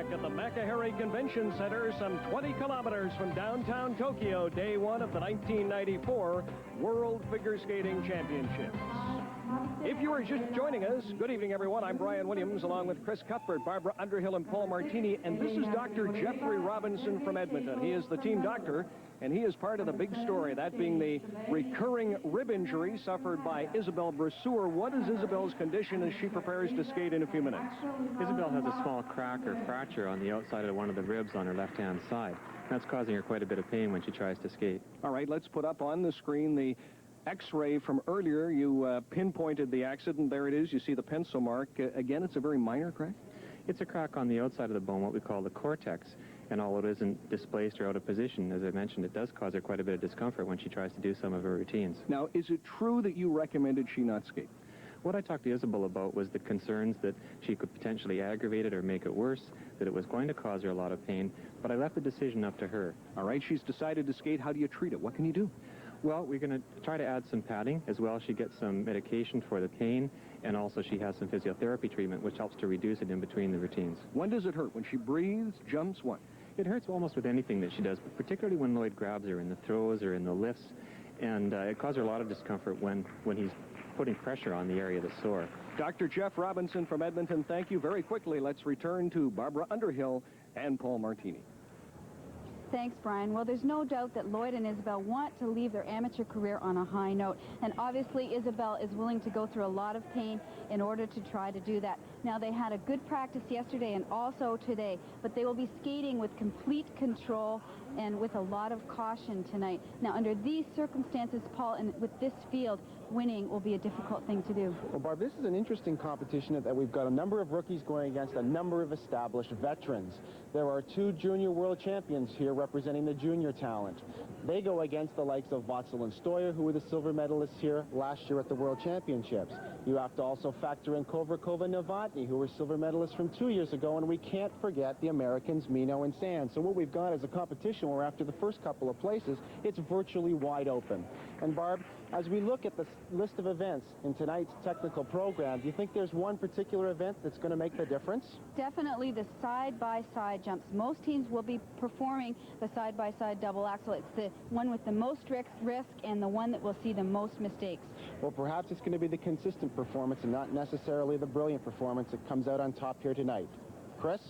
back at the Makahari Convention Center, some 20 kilometers from downtown Tokyo, day one of the 1994 World Figure Skating Championships. If you are just joining us, good evening, everyone. I'm Brian Williams, along with Chris Cuthbert, Barbara Underhill, and Paul Martini, and this is Dr. Jeffrey Robinson from Edmonton. He is the team doctor, and he is part of the big story, that being the recurring rib injury suffered by Isabelle Brasseur. What is Isabelle's condition as she prepares to skate in a few minutes? Isabelle has a small crack or fracture on the outside of one of the ribs on her left-hand side. That's causing her quite a bit of pain when she tries to skate. All right, let's put up on the screen the X-ray from earlier. You pinpointed the accident. There it is. You see the pencil mark. Again, it's a very minor crack? It's a crack on the outside of the bone, what we call the cortex. And although it isn't displaced or out of position, as I mentioned, it does cause her quite a bit of discomfort when she tries to do some of her routines. Now, is it true that you recommended she not skate? What I talked to Isabelle about was the concerns that she could potentially aggravate it or make it worse, that it was going to cause her a lot of pain, but I left the decision up to her. All right, she's decided to skate. How do you treat it? What can you do? Well, we're going to try to add some padding as well. She gets some medication for the pain, and also she has some physiotherapy treatment, which helps to reduce it in between the routines. When does it hurt? When she breathes, jumps, what? It hurts almost with anything that she does, but particularly when Lloyd grabs her in the throws or in the lifts, and it causes her a lot of discomfort when he's putting pressure on the area that's sore. Dr. Jeff Robinson from Edmonton, thank you. Very quickly, let's return to Barbara Underhill and Paul Martini. Thanks, Brian. Well, there's no doubt that Lloyd and Isabelle want to leave their amateur career on a high note. And obviously, Isabelle is willing to go through a lot of pain in order to try to do that. Now, they had a good practice yesterday and also today, but they will be skating with complete control and with a lot of caution tonight. Now, under these circumstances, Paul, and with this field, winning will be a difficult thing to do. Well, Barb, this is an interesting competition that we've got a number of rookies going against a number of established veterans. There are two junior world champions here representing the junior talent. They go against the likes of Vatsil and Stoyer, who were the silver medalists here last year at the World Championships. You have to also factor in Kovrakova and Novotny, who were silver medalists from 2 years ago, and we can't forget the Americans, Mino and Sands. So what we've got is a competition where after the first couple of places, it's virtually wide open. And Barb, as we look at the list of events in tonight's technical program, do you think there's one particular event that's going to make the difference? Definitely the side-by-side jumps. Most teams will be performing the side-by-side double axel. It's the one with the most risk and the one that will see the most mistakes. Well, perhaps it's going to be the consistent performance and not necessarily the brilliant performance that comes out on top here tonight. Chris?